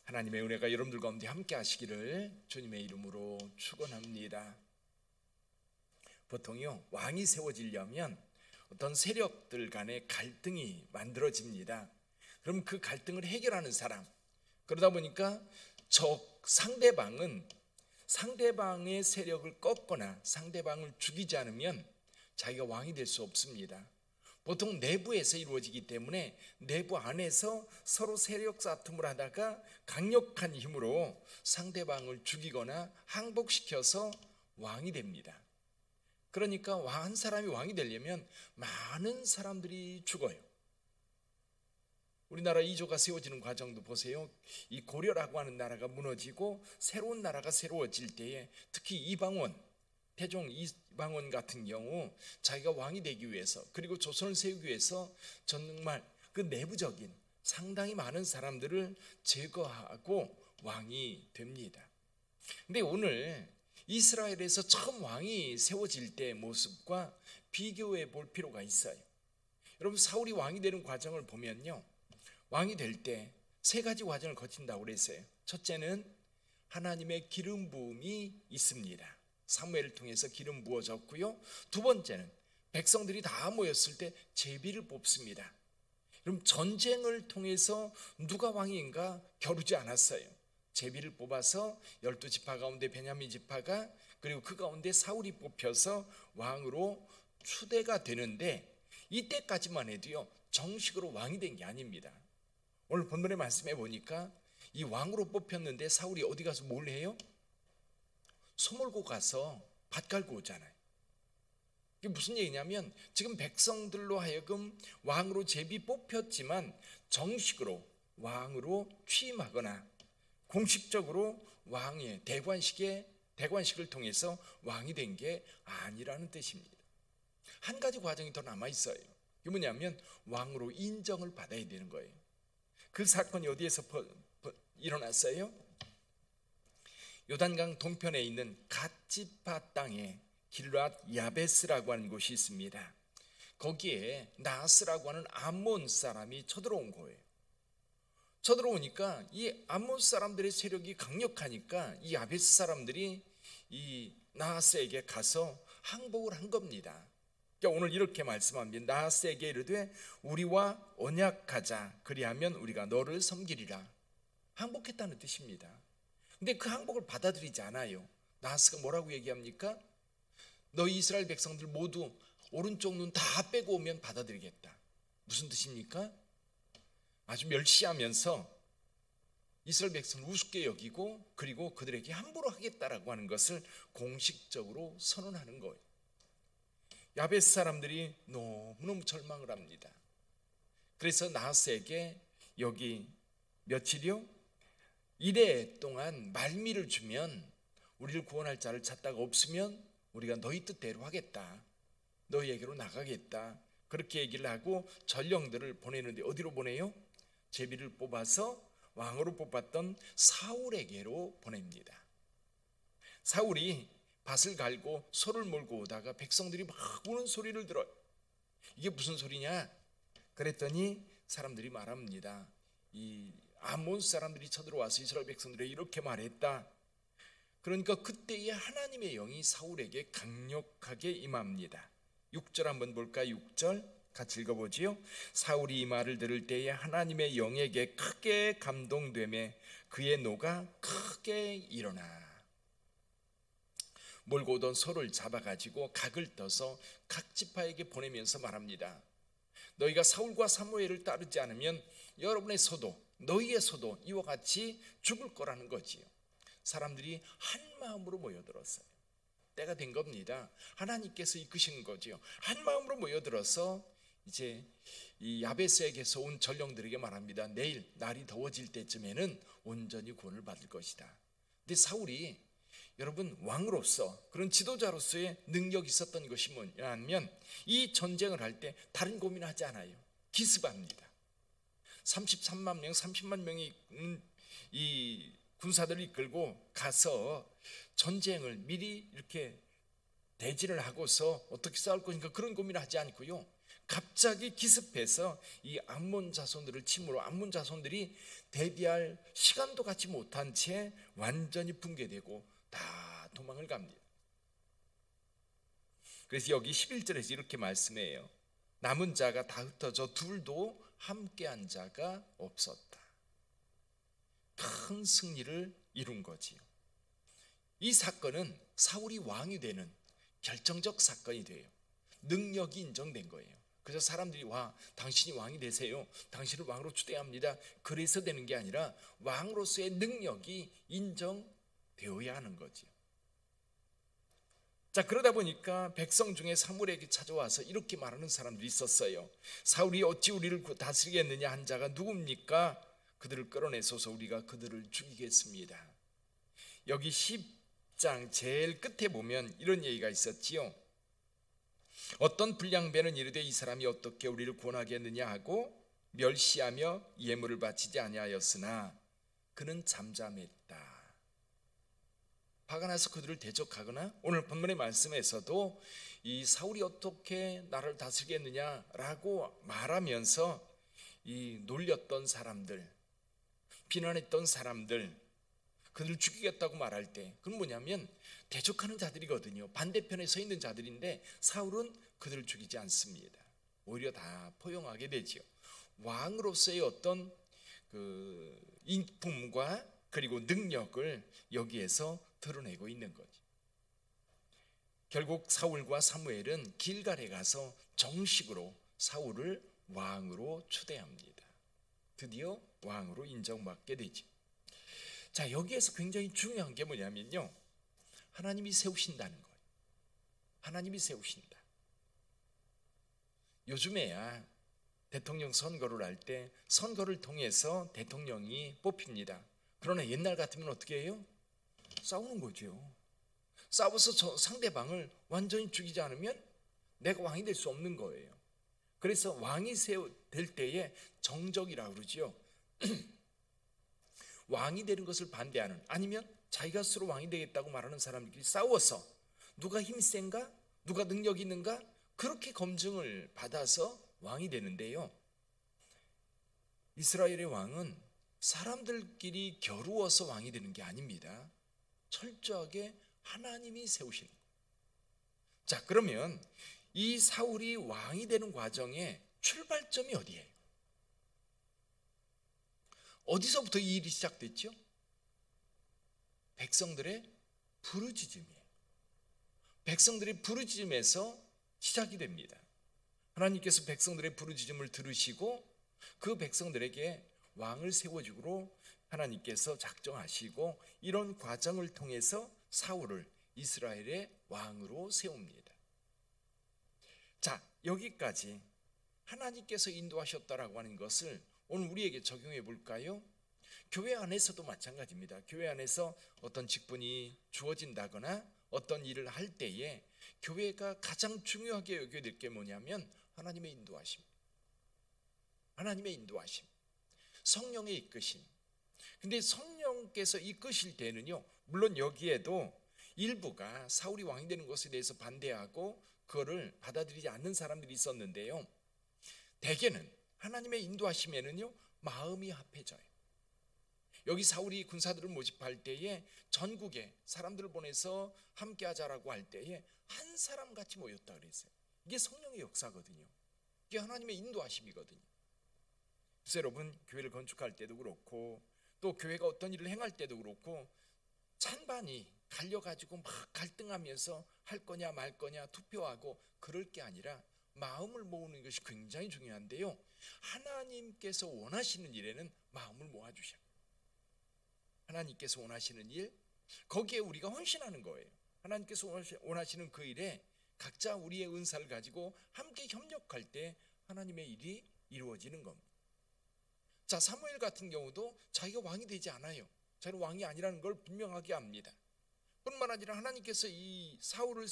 하나님의 은혜가 여러분들 가운데 함께 하시기를 주님의 이름으로 축원합니다. 보통요, 왕이 세워지려면 어떤 세력들 간의 갈등이 만들어집니다. 그럼 그 갈등을 해결하는 사람, 그러다 보니까 상대방은 상대방의 세력을 꺾거나 상대방을 죽이지 않으면 자기가 왕이 될 수 없습니다. 보통 내부에서 이루어지기 때문에 내부 안에서 서로 세력 다툼을 하다가 강력한 힘으로 상대방을 죽이거나 항복시켜서 왕이 됩니다. 그러니까 한 사람이 왕이 되려면 많은 사람들이 죽어요. 우리나라 이조가 세워지는 과정도 보세요. 이 고려라고 하는 나라가 무너지고 새로운 나라가 새로워질 때에 특히 이방원, 태종 이방원 같은 경우 자기가 왕이 되기 위해서, 그리고 조선을 세우기 위해서 정말 그 내부적인 상당히 많은 사람들을 제거하고 왕이 됩니다. 근데 오늘 이스라엘에서 처음 왕이 세워질 때의 모습과 비교해 볼 필요가 있어요. 여러분, 사울이 왕이 되는 과정을 보면요, 왕이 될 때 세 가지 과정을 거친다고 그랬어요. 첫째는 하나님의 기름 부음이 있습니다. 사무엘을 통해서 기름 부어졌고요. 두 번째는 백성들이 다 모였을 때 제비를 뽑습니다. 그럼 전쟁을 통해서 누가 왕인가 겨루지 않았어요. 제비를 뽑아서 12지파 가운데 베냐민 지파가, 그리고 그 가운데 사울이 뽑혀서 왕으로 추대가 되는데, 이때까지만 해도요, 정식으로 왕이 된 게 아닙니다. 오늘 본문의 말씀해 보니까 이 왕으로 뽑혔는데 사울이 어디 가서 뭘 해요? 소 몰고 가서 밭 갈고 오잖아요. 이게 무슨 얘기냐면, 지금 백성들로 하여금 왕으로 제비 뽑혔지만 정식으로 왕으로 취임하거나 공식적으로 왕의 대관식을 통해서 왕이 된 게 아니라는 뜻입니다. 한 가지 과정이 더 남아 있어요. 이게 뭐냐면 왕으로 인정을 받아야 되는 거예요. 그 사건이 어디에서 일어났어요? 요단강 동편에 있는 갓지파 땅에 길르앗 야베스라고 하는 곳이 있습니다. 거기에 나하스라고 하는 암몬 사람이 쳐들어온 거예요. 쳐들어오니까 이 암몬 사람들의 세력이 강력하니까 이 야베스 사람들이 이 나하스에게 가서 항복을 한 겁니다. 그러니까 오늘 이렇게 말씀합니다. 나하스에게 이르되 우리와 언약하자, 그리하면 우리가 너를 섬기리라. 항복했다는 뜻입니다. 근데 그 항복을 받아들이지 않아요. 나하스가 뭐라고 얘기합니까? 너희 이스라엘 백성들 모두 오른쪽 눈 다 빼고 오면 받아들이겠다. 무슨 뜻입니까? 아주 멸시하면서 이스라엘 백성을 우습게 여기고, 그리고 그들에게 함부로 하겠다라고 하는 것을 공식적으로 선언하는 거예요. 야베스 사람들이 너무너무 절망을 합니다. 그래서 나하스에게 여기 며칠이요? 이래 동안 말미를 주면 우리를 구원할 자를 찾다가 없으면 우리가 너희 뜻대로 하겠다, 너희에게로 나가겠다, 그렇게 얘기를 하고 전령들을 보내는데 어디로 보내요? 제비를 뽑아서 왕으로 뽑았던 사울에게로 보냅니다. 사울이 밭을 갈고 소를 몰고 오다가 백성들이 막 우는 소리를 들어요. 이게 무슨 소리냐? 그랬더니 사람들이 말합니다. 이 암몬 사람들이 쳐들어와서 이스라엘 백성들에게 이렇게 말했다. 그러니까 그때에 하나님의 영이 사울에게 강력하게 임합니다. 6절 한번 볼까요? 6절 같이 읽어보지요. 사울이 이 말을 들을 때에 하나님의 영에게 크게 감동되매 그의 노가 크게 일어나 몰고 오던 소를 잡아가지고 각을 떠서 각 지파에게 보내면서 말합니다. 너희가 사울과 사무엘을 따르지 않으면 여러분의 소도, 너희의 소도 이와 같이 죽을 거라는 거지요. 사람들이 한 마음으로 모여들었어요. 때가 된 겁니다. 하나님께서 이끄신 거지요. 한 마음으로 모여들어서 이제 이 야베스에게서 온 전령들에게 말합니다. 내일 날이 더워질 때쯤에는 온전히 구원을 받을 것이다. 근데 사울이 여러분 왕으로서, 그런 지도자로서의 능력이 있었던 것이 뭐냐면 이 전쟁을 할 때 다른 고민하지 않아요. 기습합니다. 33만 명, 30만 명이 이 군사들을 이끌고 가서 전쟁을 미리 이렇게 대진을 하고서 어떻게 싸울 것인가 그런 고민을 하지 않고요, 갑자기 기습해서 이 암몬 자손들을 침으로 암몬 자손들이 대비할 시간도 갖지 못한 채 완전히 붕괴되고 다 도망을 갑니다. 그래서 여기 11절에서 이렇게 말씀해요. 남은 자가 다 흩어져 둘도 함께한 자가 없었다. 큰 승리를 이룬 거지요. 이 사건은 사울이 왕이 되는 결정적 사건이 돼요. 능력이 인정된 거예요. 그래서 사람들이 당신이 왕이 되세요. 당신을 왕으로 추대합니다. 그래서 되는 게 아니라 왕으로서의 능력이 인정되어야 하는 거죠. 자, 그러다 보니까 백성 중에 사무엘에게 찾아와서 이렇게 말하는 사람들이 있었어요. 사울이 어찌 우리를 다스리겠느냐 한 자가 누굽니까? 그들을 끌어내소서 우리가 그들을 죽이겠습니다. 여기 10장 제일 끝에 보면 이런 얘기가 있었지요. 어떤 불량배는 이르되 이 사람이 어떻게 우리를 구원하겠느냐 하고 멸시하며 예물을 바치지 아니하였으나 그는 잠잠했다. 화가 나서 그들을 대적하거나 오늘 본문의 말씀에서도 이 사울이 어떻게 나를 다스리겠느냐라고 말하면서 이 놀렸던 사람들, 비난했던 사람들, 그들을 죽이겠다고 말할 때 그건 뭐냐면 대적하는 자들이거든요. 반대편에 서 있는 자들인데 사울은 그들을 죽이지 않습니다. 오히려 다 포용하게 되죠. 왕으로서의 어떤 그 인품과 그리고 능력을 여기에서 드러내고 있는 거죠. 결국 사울과 사무엘은 길갈에 가서 정식으로 사울을 왕으로 추대합니다. 드디어 왕으로 인정받게 되죠. 자, 여기에서 굉장히 중요한 게 뭐냐면요, 하나님이 세우신다는 거예요. 하나님이 세우신다. 요즘에야 대통령 선거를 할 때 선거를 통해서 대통령이 뽑힙니다. 그러나 옛날 같으면 어떻게 해요? 싸우는 거죠. 싸워서 상대방을 완전히 죽이지 않으면 내가 왕이 될 수 없는 거예요. 그래서 왕이 될 때에 정적이라고 그러죠. 왕이 되는 것을 반대하는, 아니면 자기가 스스로 왕이 되겠다고 말하는 사람들끼리 싸워서 누가 힘이 센가, 누가 능력이 있는가, 그렇게 검증을 받아서 왕이 되는데요, 이스라엘의 왕은 사람들끼리 겨루어서 왕이 되는 게 아닙니다. 철저하게 하나님이 세우시는 거예요. 자, 그러면 이 사울이 왕이 되는 과정의 출발점이 어디예요? 어디서부터 이 일이 시작됐죠? 백성들의 부르짖음이에요. 백성들의 부르짖음에서 시작이 됩니다. 하나님께서 백성들의 부르짖음을 들으시고 그 백성들에게 왕을 세워주기로 하나님께서 작정하시고, 이런 과정을 통해서 사울을 이스라엘의 왕으로 세웁니다. 자, 여기까지 하나님께서 인도하셨다라고 하는 것을 오늘 우리에게 적용해 볼까요? 교회 안에서도 마찬가지입니다. 교회 안에서 어떤 직분이 주어진다거나 어떤 일을 할 때에 교회가 가장 중요하게 여겨야 될 게 뭐냐면 하나님의 인도하심, 하나님의 인도하심, 성령의 이끄심. 근데 성령께서 이끄실 때는요, 물론 여기에도 일부가 사울이 왕이 되는 것에 대해서 반대하고 그거를 받아들이지 않는 사람들이 있었는데요, 대개는 하나님의 인도하심에는요 마음이 합해져요. 여기 사울이 군사들을 모집할 때에 전국에 사람들을 보내서 함께 하자라고 할 때에 한 사람 같이 모였다 그랬어요. 이게 성령의 역사거든요. 이게 하나님의 인도하심이거든요. 그래서 여러분, 교회를 건축할 때도 그렇고 또 교회가 어떤 일을 행할 때도 그렇고 찬반이 갈려가지고 막 갈등하면서 할 거냐 말 거냐 투표하고 그럴 게 아니라 마음을 모으는 것이 굉장히 중요한데요, 하나님께서 원하시는 일에는 마음을 모아주셔요. 하나님께서 원하시는 일, 거기에 우리가 헌신하는 거예요. 하나님께서 원하시는 그 일에 각자 우리의 은사를 가지고 함께 협력할 때 하나님의 일이 이루어지는 겁니다. 자, 사무엘 같은 경우도 자기가 왕이 되지 않아요. 자기는 왕이 아니라는 걸 분명하게 압니다. 뿐만 아니라 하나님께서 이 사울을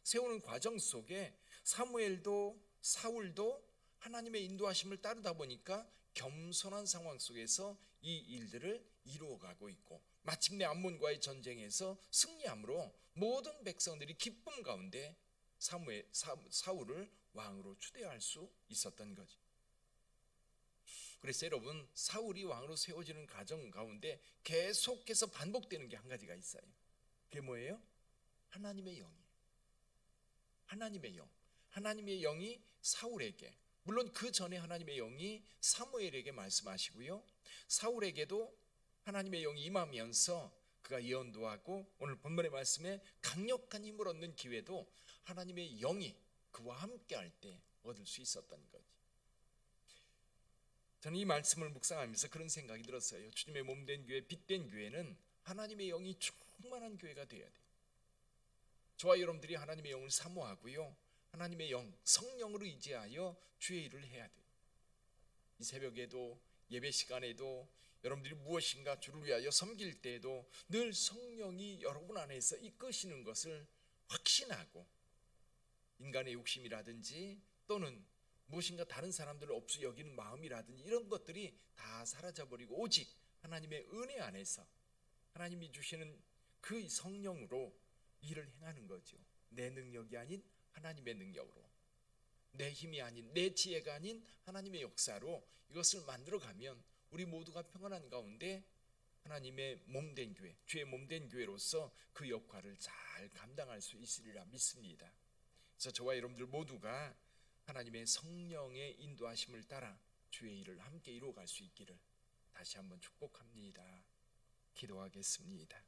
세우는 과정 속에 사무엘도 사울도 하나님의 인도하심을 따르다 보니까 겸손한 상황 속에서 이 일들을 이루어가고 있고, 마침내 암몬과의 전쟁에서 승리함으로 모든 백성들이 기쁨 가운데 사울을 왕으로 추대할 수 있었던 거죠. 그래서 여러분, 사울이 왕으로 세워지는 과정 가운데 계속해서 반복되는 게 한 가지가 있어요. 그게 뭐예요? 하나님의 영이에요. 하나님의 영. 하나님의 영이 사울에게, 물론 그 전에 하나님의 영이 사무엘에게 말씀하시고요, 사울에게도 하나님의 영이 임하면서 그가 예언도 하고, 오늘 본문의 말씀에 강력한 힘을 얻는 기회도 하나님의 영이 그와 함께 할 때 얻을 수 있었던 거지. 저는 이 말씀을 묵상하면서 그런 생각이 들었어요. 주님의 몸된 교회, 빛된 교회는 하나님의 영이 충만한 교회가 되어야 돼요. 저와 여러분들이 하나님의 영을 사모하고요, 하나님의 영, 성령으로 의지하여 주의 일을 해야 돼요. 이 새벽에도, 예배 시간에도, 여러분들이 무엇인가 주를 위하여 섬길 때에도 늘 성령이 여러분 안에서 이끄시는 것을 확신하고, 인간의 욕심이라든지 또는 무엇인가 다른 사람들을 없이 여기는 마음이라든지 이런 것들이 다 사라져버리고 오직 하나님의 은혜 안에서 하나님이 주시는 그 성령으로 일을 행하는 거죠. 내 능력이 아닌 하나님의 능력으로, 내 힘이 아닌, 내 지혜가 아닌 하나님의 역사로 이것을 만들어가면 우리 모두가 평안한 가운데 하나님의 몸된 교회, 주의 몸된 교회로서 그 역할을 잘 감당할 수 있으리라 믿습니다. 그래서 저와 여러분들 모두가 하나님의 성령의 인도하심을 따라 주의 일을 함께 이루어갈 수 있기를 다시 한번 축복합니다. 기도하겠습니다.